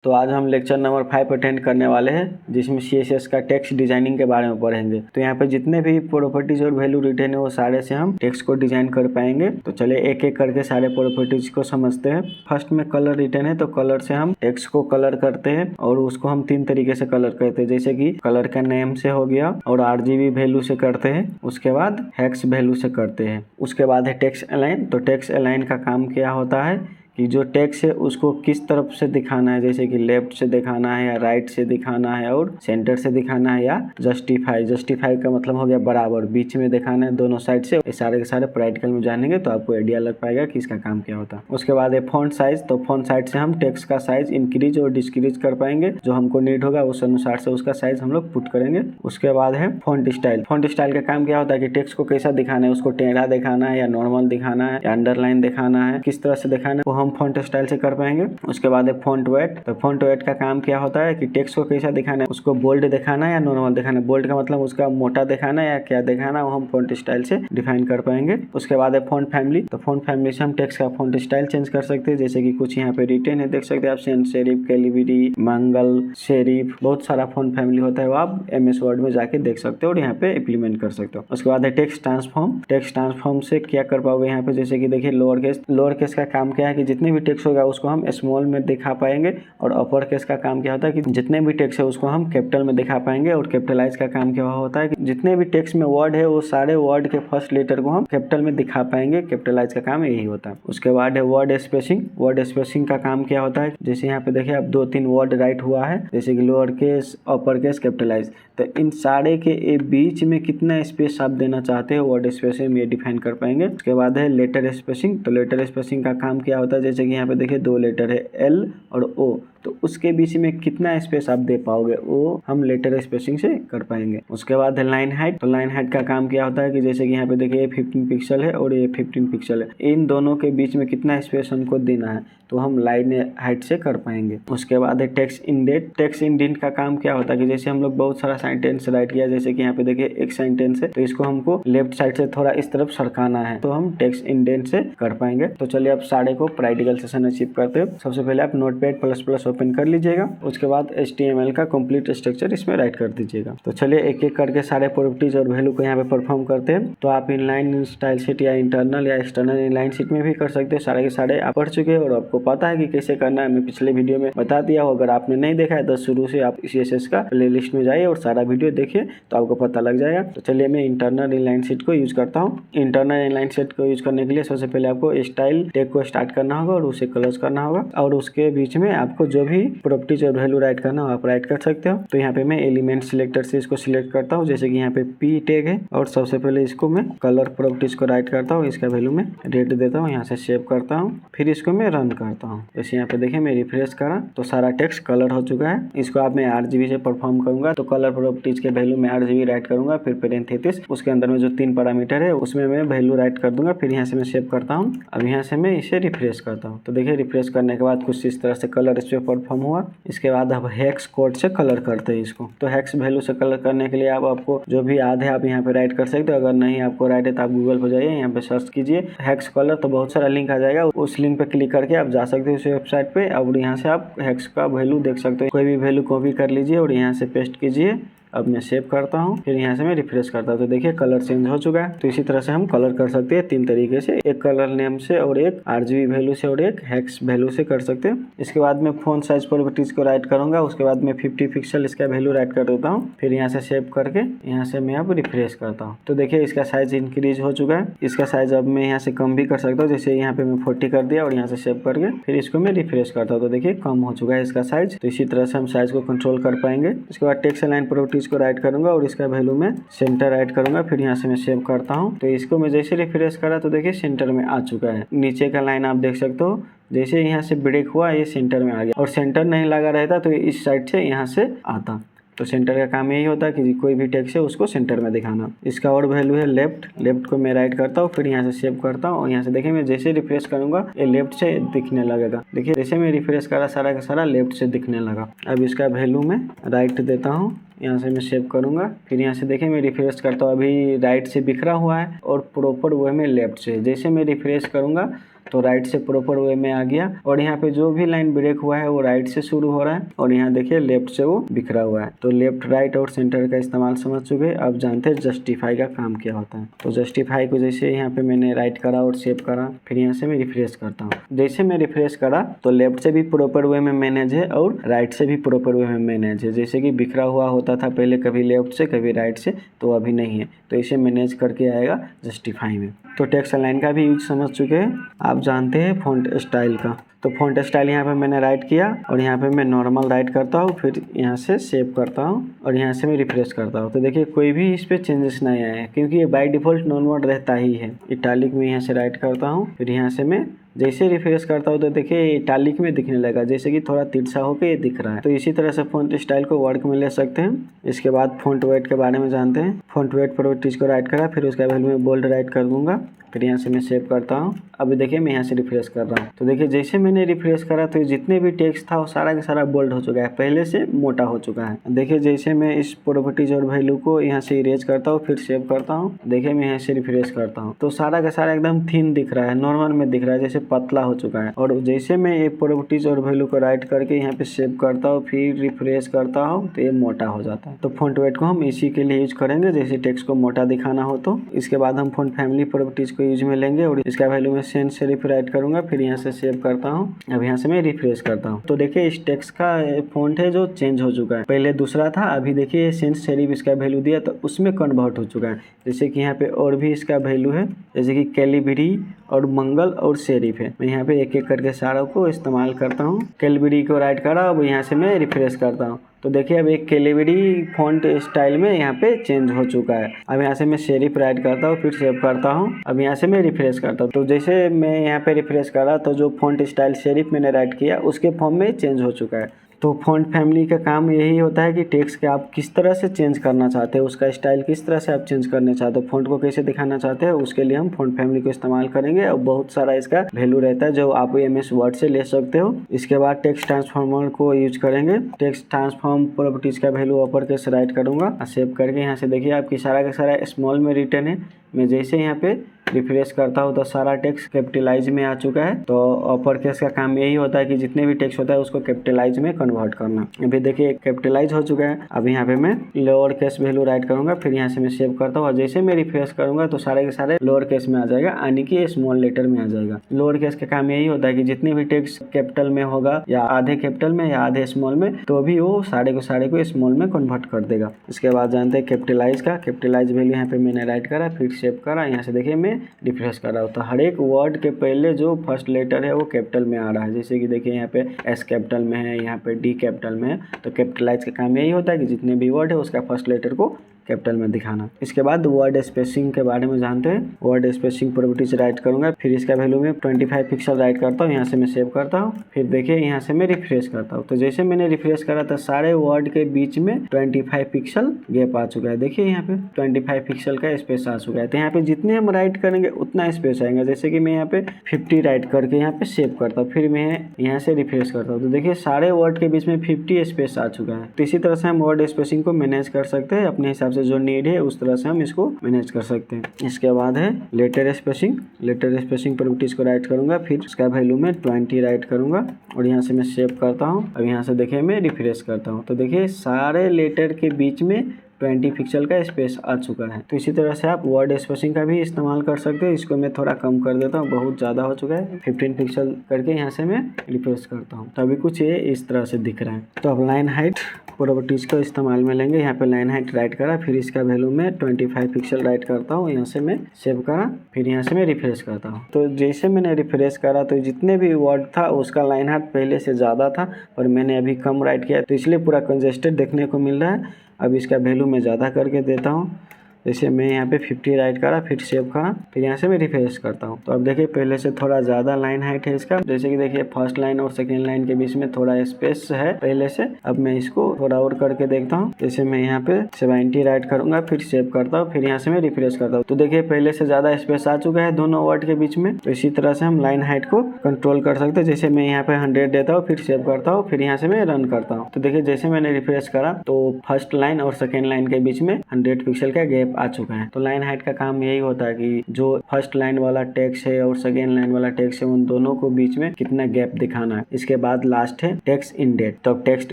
तो आज हम लेक्चर नंबर 5 अटेंड करने वाले हैं, जिसमें CSS का टेक्स्ट डिजाइनिंग के बारे में पढ़ेंगे। तो यहाँ पे जितने भी प्रॉपर्टीज और वैल्यू रिटर्न है वो सारे से हम टेक्स्ट को डिजाइन कर पाएंगे। तो चलिए एक एक करके सारे प्रॉपर्टीज को समझते हैं। फर्स्ट में कलर रिटर्न है, तो कलर से हम टेक्स्ट को कलर करते हैं और उसको हम 3 तरीके से कलर करते हैं, जैसे कि कलर का नेम से हो गया और RGB वैल्यू से करते हैं, उसके बाद हेक्स वैल्यू से करते हैं। उसके बाद है टेक्स्ट अलाइन। तो टेक्स्ट अलाइन का काम क्या होता है कि जो टेक्स्ट है उसको किस तरफ से दिखाना है, जैसे कि लेफ्ट से दिखाना है या राइट से दिखाना है और सेंटर से दिखाना है या जस्टिफाई का मतलब हो गया बराबर, बीच में दिखाना है दोनों साइड से। ये सारे के सारे प्रैक्टिकल में जानेंगे तो आपको आइडिया लग पाएगा कि इसका काम क्या होता है। उसके बाद है फॉन्ट साइज। तो फॉन्ट साइज से हम टेक्स्ट का साइज इंक्रीज और डिस्क्रीज कर पाएंगे, जो हमको नीड होगा उस अनुसार से उसका साइज हम लोग पुट करेंगे। उसके बाद है फॉन्ट स्टाइल। फॉन्ट स्टाइल का काम क्या होता है कि टेक्स्ट को कैसा दिखाना है, उसको टेढ़ा दिखाना है या नॉर्मल दिखाना है या अंडरलाइन दिखाना है, किस तरह से दिखाना है वो हम फॉन्ट स्टाइल से कर पाएंगे। उसके बाद है फॉन्ट वेट। तो फॉन्ट वेट का काम क्या होता है कि टेक्स्ट को कैसा दिखाना है, उसको बोल्ड दिखाना है या नॉर्मल दिखाना है। बोल्ड का मतलब उसका मोटा दिखाना है या क्या दिखाना है वो हम फॉन्ट स्टाइल से डिफाइन कर पाएंगे। उसके बाद है फॉन्ट फैमिली। तो फॉन्ट फैमिली से हम टेक्स्ट का फॉन्ट स्टाइल चेंज कर सकते हैं, जैसे कि कुछ यहाँ पे रिटेन है, देख सकते हैं आप, सेंट सेरिफ, कैलिबरी, मंगल सेरिफ, बहुत सारा फॉन्ट फैमिली होता है, वो आप MS वर्ड में जाके देख सकते हो और यहाँ पे इम्प्लीमेंट कर सकते हो। उसके बाद है टेक्स्ट ट्रांसफॉर्म। टेक्स्ट ट्रांसफॉर्म से क्या कर पाओगे यहाँ पे, जैसे कि देखिए लोअर केस का काम क्या है कि जितने भी टेक्स्ट होगा उसको हम स्मॉल में दिखा पाएंगे, और अपर केस का काम क्या होता है कि जितने भी टेक्स्ट है उसको हम कैपिटल में दिखा पाएंगे। और कैपिटलाइज का काम क्या होता है कि जितने भी टेक्स्ट में वर्ड है वो सारे वर्ड के फर्स्ट लेटर को हम कैपिटल में दिखा पाएंगे। कैपिटलाइज का काम यही होता है। उसके बाद है वर्ड स्पेसिंग। वर्ड स्पेसिंग का काम क्या होता है, जैसे यहाँ पे देखिए आप 2-3 वर्ड राइट हुआ है, जैसे कि lower case, upper case, capitalize, तो इन सारे के बीच में कितना स्पेस आप देना चाहते हो वर्ड स्पेसिंग में डिफाइन कर पाएंगे। उसके बाद है लेटर स्पेसिंग। तो लेटर स्पेसिंग का काम क्या होता है, जैसे कि यहाँ पे देखिए 2 लेटर है L और O, तो उसके बीच में कितना स्पेस आप दे पाओगे वो हम लेटर स्पेसिंग से कर पाएंगे। उसके बाद है लाइन हाइट। तो लाइन हाइट का काम क्या होता है कि जैसे कि यहाँ पे देखिए 15 पिक्सल है और ये 15 पिक्सल है, इन दोनों के बीच में कितना स्पेस हमको देना है तो हम लाइन हाइट से कर पाएंगे। उसके बाद है टेक्स्ट इंडेंट। टेक्स्ट इंडेंट का काम क्या होता है कि जैसे हम लोग बहुत सारा सेंटेंस राइट किया, जैसे कि यहाँ पे देखिए एक सेंटेंस है तो इसको हमको लेफ्ट साइड से थोड़ा इस तरफ सरकाना है, तो हम टेक्स्ट इंडेंट से कर पाएंगे। तो चलिए अब सारे को प्रैक्टिकल सेशन अचीव करते हैं। सबसे पहले आप नोटपैड++ ओपन कर लीजिएगा, उसके बाद HTML का कंप्लीट स्ट्रक्चर इसमें राइट कर दीजिएगा। तो चलिए एक एक करके सारे प्रॉपर्टीज और वैल्यू को यहाँ पे परफॉर्म करते हैं। तो आप इनलाइन स्टाइल शीट या इंटरनल या एक्सटर्नल इनलाइन शीट में भी कर सकते हैं। सारे के सारे आप पढ़ चुके हैं और आपको पता है कि कैसे करना है, मैं पिछले वीडियो में बता दिया हो। अगर आपने नहीं देखा है तो शुरू से आप CSS का प्लेलिस्ट में जाइए और सारा वीडियो देखिए तो आपको पता लग जाएगा। तो चलिए मैं इंटरनल इनलाइन शीट को यूज करता हूँ। इंटरनल इनलाइन शीट को यूज करने के लिए सबसे पहले आपको स्टाइल टैग को स्टार्ट करना होगा और उसे क्लोज करना होगा, और उसके बीच में आपको जो भी प्रॉपर्टीज और वैल्यू राइट करना हो आप राइट कर सकते हो। तो यहाँ पे मैं एलिमेंट सिलेक्टर से इसको सिलेक्ट करता हूँ, जैसे कि यहाँ पे P टैग है, और सबसे पहले इसको मैं कलर प्रॉपर्टीज को राइट करता हूँ, इसका वैल्यू मैं रेड देता हूँ, यहाँ से सेव करता हूँ, फिर इसको मैं रन करता हूँ। जैसे यहाँ पे देखिए मैं रिफ्रेश करा तो सारा टेक्स्ट कलर हो चुका है। इसको आप मैं RGB से परफॉर्म करूंगा, तो कलर प्रॉपर्टीज के वैल्यू में RGB राइट करूंगा, फिर पेरेंथेसिस उसके अंदर में जो 3 पैरामीटर है उसमें मैं वैल्यू राइट कर दूंगा, फिर यहाँ से मैं सेव करता हूँ। अब यहाँ से मैं इसे रिफ्रेश करता हूँ, तो देखिए रिफ्रेश करने के बाद कुछ इस तरह से कलर इस पे परफॉर्म हुआ। इसके बाद अब हेक्स कोड से कलर करते हैं इसको। तो हेक्स वैल्यू से कलर करने के लिए आप आपको जो भी याद है आप यहाँ पे राइट कर सकते हो। अगर नहीं आपको राइट है तो आप गूगल पर जाइए, यहाँ पे सर्च कीजिए हेक्स कलर, तो बहुत सारा लिंक आ जाएगा, उस लिंक पे क्लिक करके आप जा सकते हो उस वेबसाइट पे, और यहाँ से आप हेक्स का वैल्यू देख सकते हो। कोई भी वैल्यू कॉपी कर लीजिए और यहाँ से पेस्ट कीजिए। अब मैं सेव करता हूँ, फिर यहाँ से मैं रिफ्रेश करता हूँ, तो देखिए कलर चेंज हो चुका है। तो इसी तरह से हम कलर कर सकते हैं 3 तरीके से, एक कलर नेम से और एक RGB वैल्यू से और एक हेक्स वैल्यू से कर सकते हैं। इसके बाद मैं फॉन्ट साइज प्रॉपर्टीज को राइट करूंगा, उसके बाद मैं 50 पिक्सल इसका वैल्यू राइट कर देता हूँ, फिर यहाँ से सेव करके यहाँ से मैं अब रिफ्रेश करता हूँ। तो देखिए इसका साइज इंक्रीज हो चुका है। इसका साइज अब मैं यहाँ से कम भी कर सकता हूँ, जैसे यहाँ पे मैं 40 कर दिया और यहाँ से सेव करके फिर इसको मैं रिफ्रेश करता हूँ, तो देखिए कम हो चुका है इसका साइज। तो इसी तरह से हम साइज को कंट्रोल कर पाएंगे। इसके बाद टेक्स्ट अलाइन प्रॉपर्टीज को राइट करूंगा और इसका वैल्यू मैं सेंटर राइट करूंगा, फिर यहाँ से मैं सेव करता हूँ। तो इसको मैं जैसे रिफ्रेश करा तो देखिए सेंटर में आ चुका है। नीचे का लाइन आप देख सकते हो, जैसे यहाँ से ब्रेक हुआ ये सेंटर में आ गया, और सेंटर नहीं लगा रहता तो इस साइड से यहाँ से आता। तो सेंटर का काम यही होता है कि कोई भी टेक्स्ट है उसको सेंटर में दिखाना। इसका और वैल्यू है लेफ्ट को मैं राइट करता हूँ, फिर यहाँ से सेव करता हूँ, और यहाँ से देखिए मैं जैसे रिफ्रेश करूंगा ये लेफ्ट से दिखने लगेगा। देखिए जैसे मैं रिफ्रेश करा सारा का सारा लेफ्ट से दिखने लगा। अब इसका वैल्यू मैं राइट देता हूँ, यहाँ से मैं सेव करूंगा, फिर यहाँ से देखिए मैं रिफ्रेश करता हूँ, अभी राइट से बिखरा हुआ है और प्रॉपर वे में लेफ्ट से। जैसे मैं रिफ्रेश करूंगा तो राइट से प्रॉपर वे में आ गया और यहाँ पे जो भी लाइन ब्रेक हुआ है वो राइट से शुरू हो रहा है और यहाँ देखिए लेफ्ट से वो बिखरा हुआ है। तो लेफ्ट, राइट और सेंटर का इस्तेमाल समझ चुके। अब जानते हैं जस्टिफाई का काम क्या होता है। तो जस्टिफाई को जैसे यहाँ पे मैंने राइट करा और सेव करा, फिर यहाँ से मैं रिफ्रेश करता हूँ। जैसे मैं रिफ्रेश करा तो लेफ्ट से भी प्रॉपर वे में मैनेज है और राइट से भी प्रॉपर वे में मैनेज है। जैसे कि बिखरा हुआ होता था पहले, कभी लेफ्ट से कभी राइट से, तो अभी नहीं है। तो इसे मैनेज करके आएगा जस्टिफाई में। तो टेक्स्ट अलाइन का भी यूज समझ चुके हैं। आप जानते हैं फॉन्ट स्टाइल का। तो फॉन्ट स्टाइल यहाँ पे मैंने राइट किया और यहाँ पे मैं नॉर्मल राइट करता हूँ, फिर यहाँ से सेव करता हूँ और यहाँ से मैं रिफ्रेश करता हूँ। तो देखिए कोई भी इस पे चेंजेस नहीं आए हैं क्योंकि ये बाय डिफॉल्ट नॉर्मल रहता ही है। इटालिक में यहाँ से राइट करता हूँ, फिर यहाँ से मैं जैसे रिफ्रेश करता हूँ तो देखिए इटालिक में दिखने लगा, जैसे कि थोड़ा तिरछा होकर ये दिख रहा है। तो इसी तरह से फॉन्ट स्टाइल को वर्क में ले सकते हैं। इसके बाद फॉन्ट वेट के बारे में जानते हैं। फॉन्ट वेट प्रॉपर्टीज को राइट करा, फिर उसका वैल्यू में बोल्ड राइट कर दूंगा, फिर यहाँ से मैं सेव करता हूँ। अभी देखिए मैं यहाँ से रिफ्रेश कर रहा हूँ। तो देखिए जैसे मैंने रिफ्रेश करा तो जितने भी टेक्स्ट था वो सारा का सारा बोल्ड हो चुका है, पहले से मोटा हो चुका है। देखिए जैसे मैं इस प्रॉपर्टीज और वैल्यू को यहाँ से इरेज करता हूँ, फिर सेव करता हूँ। देखिए मैं यहाँ से रिफ्रेश करता हूँ तो सारा का सारा एकदम थिन दिख रहा है, नॉर्मल में दिख रहा है, जैसे पतला हो चुका है। और जैसे मैं ये प्रॉपर्टीज और वैल्यू को राइट करके यहाँ पे सेव करता हूँ, फिर रिफ्रेश करता हूँ तो ये मोटा हो जाता है। तो फॉन्ट वेट को हम इसी के लिए यूज करेंगे, जैसे टेक्स्ट को मोटा दिखाना हो तो। इसके बाद हम फॉन्ट फैमिली प्रॉपर्टीज को यूज में लेंगे और इसका वैल्यू में सेंस सेरिफ राइट करूंगा, फिर यहाँ से सेव करता हूँ। अब यहाँ से मैं रिफ्रेश करता हूँ तो देखिए इस टेक्स्ट का फॉन्ट है जो चेंज हो चुका है। पहले दूसरा था, अभी देखिए सेंस सेरिफ इसका वैल्यू दिया तो उसमें कन्वर्ट हो चुका है। जैसे कि यहाँ पे और भी इसका वैल्यू है, जैसे कि कैलिबरी और मंगल और सेरिफ है। मैं यहाँ पे एक एक करके सारों को इस्तेमाल करता हूँ। कैलिबरी को राइट करा, अब यहाँ से मैं रिफ्रेश करता हूँ तो देखिए अब एक कैलिबरी फॉन्ट स्टाइल में यहाँ पे चेंज हो चुका है। अब यहाँ से मैं सेरिफ राइट करता हूँ, फिर सेव करता हूँ। अब यहाँ से मैं रिफ्रेश करता हूँ तो जैसे मैं यहाँ पे रिफ्रेश करा तो जो फॉन्ट स्टाइल सेरिफ मैंने राइट किया उसके फॉर्म में चेंज हो चुका है। तो फॉन्ट फैमिली का काम यही होता है कि टेक्स्ट के आप किस तरह से चेंज करना चाहते हो, उसका स्टाइल किस तरह से आप चेंज करना चाहते हो, फॉन्ट को कैसे दिखाना चाहते हो, उसके लिए हम फॉन्ट फैमिली को इस्तेमाल करेंगे। और बहुत सारा इसका वैल्यू रहता है जो आप MS वर्ड से ले सकते हो। इसके बाद टेक्स्ट ट्रांसफॉर्मर को यूज करेंगे। टेक्स्ट ट्रांसफॉर्म प्रॉपर्टीज का वैल्यू अपर केस राइट करूंगा, सेव करके यहाँ से देखिए आपकी सारा का सारा स्मॉल में रिटर्न है। मैं जैसे यहाँ पे रिफ्रेश करता हूँ तो सारा टेक्स्ट कैपिटलाइज में आ चुका है। तो अपर केस का काम यही होता है कि जितने भी टेक्स्ट होता है उसको कैपिटलाइज में कन्वर्ट करना। अभी देखिए कैपिटलाइज हो चुका है। अब यहाँ पे मैं लोअर केस वैल्यू राइट करूंगा, फिर यहाँ से मैं सेव करता हूँ और जैसे मैं रिफ्रेश करूंगा तो सारे के सारे लोअर केस में आ जाएगा, यानी कि स्मॉल लेटर में आ जाएगा। लोअर केस का काम यही होता है कि जितने भी टेक्स्ट कैपिटल में होगा या आधे कैपिटल में या आधे स्मॉल में, तो भी वो सारे को स्मॉल में कन्वर्ट कर देगा। इसके बाद जानते हैं कैपिटलाइज का। कैपिटलाइज वैल्यू यहाँ पे मैंने राइट करा, फिर सेव करा, यहाँ से देखिए मैं रिफ्रेश कर रहा हूँ तो हर एक वर्ड के पहले जो फर्स्ट लेटर है वो कैपिटल में आ रहा है। जैसे कि देखिए यहाँ पे S कैपिटल में है, यहाँ पे D कैपिटल में है। तो कैपिटलाइज का काम यही होता है कि जितने भी वर्ड है उसका फर्स्ट लेटर को कैपिटल में दिखाना। इसके बाद वर्ड स्पेसिंग के बारे में जानते हैं। वर्ड स्पेसिंग प्रॉपर्टीज राइट करूंगा, फिर इसका वैल्यू में 25 पिक्सल राइट करता हूँ, यहाँ से मैं सेव करता हूँ। फिर देखिए यहाँ से मैं रिफ्रेश करता हूँ तो जैसे मैंने रिफ्रेश करा तो सारे वर्ड के बीच में 25 पिक्सल गैप आ चुका है। देखिए यहाँ पे 25 पिक्सल का स्पेस आ चुका है। तो यहाँ पे जितने हम राइट करेंगे उतना स्पेस आएगा। जैसे कि मैं यहाँ पे 50 राइट करके यहाँ पे सेव करता हूँ, फिर मैं यहाँ से रिफ्रेश करता हूँ तो देखिए सारे वर्ड के बीच में 50 स्पेस आ चुका है। तो इसी तरह से हम वर्ड स्पेसिंग को मैनेज कर सकते हैं अपने हिसाब से, जो नीड है उस तरह से हम इसको मैनेज कर सकते हैं। इसके बाद है letter spacing. Letter spacing properties को राइट करूंगा, फिर उसका वैल्यू में 20 राइट करूंगा और यहाँ से मैं सेव करता हूँ। अब यहाँ से देखिए मैं रिफ्रेश करता हूँ तो देखिए सारे लेटर के बीच में 20 पिक्सल का स्पेस आ चुका है। तो इसी तरह से आप वर्ड स्पेसिंग का भी इस्तेमाल कर सकते हो। इसको मैं थोड़ा कम कर देता हूँ, बहुत ज़्यादा हो चुका है। 15 पिक्सल करके यहाँ से मैं रिफ्रेश करता हूँ तो अभी कुछ ये इस तरह से दिख रहा है। तो अब लाइन हाइट प्रॉपर्टीज को इस्तेमाल में लेंगे। यहाँ पे लाइन हाइट राइट करा, फिर इसका वैल्यू में 25 पिक्सल राइट करता हूँ, यहाँ से मैं सेव करा, फिर यहाँ से मैं रिफ्रेश करता हूँ। तो जैसे मैंने रिफ्रेश करा तो जितने भी वर्ड था उसका लाइन हाइट पहले से ज़्यादा था, पर मैंने अभी कम राइट किया तो इसलिए पूरा कंजेस्टेड देखने को मिल रहा है। अब इसका वैल्यू मैं ज़्यादा करके देता हूँ। जैसे मैं यहाँ पे 50 राइट करा, फिर सेव करा, फिर यहाँ से मैं रिफ्रेश करता हूँ। तो अब देखिए पहले से थोड़ा ज़्यादा लाइन हाइट है इसका। जैसे कि देखिए फर्स्ट लाइन और सेकेंड लाइन के बीच में थोड़ा स्पेस है पहले से। अब मैं इसको थोड़ा और करके देखता हूँ। जैसे मैं यहाँ पे 70 राइट करूँगा, फिर सेव करता हूँ, फिर यहाँ से मैं रिफ्रेश करता हूँ। तो देखिए पहले से ज़्यादा स्पेस आ चुका है दोनों वर्ड के बीच में। तो इसी तरह से हम लाइन हाइट को कंट्रोल कर सकते हैं। जैसे मैं यहाँ पे 100 देता हूँ, फिर सेव करता हूँ, फिर यहाँ से मैं रन करता हूँ। तो देखिए जैसे मैंने रिफ्रेश करा तो फर्स्ट लाइन और सेकेंड लाइन के बीच में 100 पिक्सल का गैप गैप आ चुका है। तो लाइन हाइट का काम यही होता है कि जो फर्स्ट लाइन वाला टेक्स्ट है और सेकेंड लाइन वाला टेक्स्ट है उन दोनों को बीच में कितना गैप दिखाना है। इसके बाद लास्ट है टेक्स्ट इंडेट। तो टेक्स्ट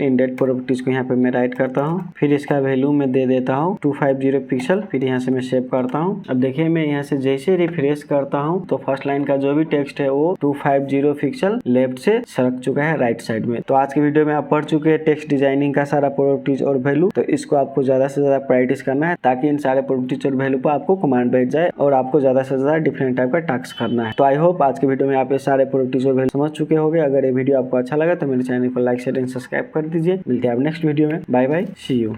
इंडेट प्रॉपर्टीज को यहाँ पे मैं राइट करता हूँ, फिर इसका वैल्यू मैं दे देता हूँ 250 पिक्सल, फिर यहाँ से मैं सेव करता हूँ। अब देखिए मैं यहाँ से जैसे रिफ्रेश करता हूँ तो फर्स्ट लाइन का जो भी टेक्स्ट है वो 250 पिक्सल लेफ्ट से सरक चुका है राइट साइड में। तो आज के वीडियो में आप पढ़ चुके हैं टेक्स्ट डिजाइनिंग का सारा प्रॉपर्टीज और वैल्यू। तो इसको आपको ज्यादा से ज्यादा प्रैक्टिस करना है ताकि इन सारे प्रॉपर्टीज और वैल्यू पर आपको कमांड बैठ जाए और आपको ज्यादा से ज्यादा डिफरेंट टाइप का टास्क करना है। तो आई होप आज के वीडियो में आप ये सारे प्रॉपर्टीज और वैल्यू समझ चुके होंगे। अगर ये वीडियो आपको अच्छा लगा तो मेरे चैनल को लाइक शेयर एंड सब्सक्राइब कर दीजिए। मिलते हैं आप नेक्स्ट वीडियो में। Bye bye, see you.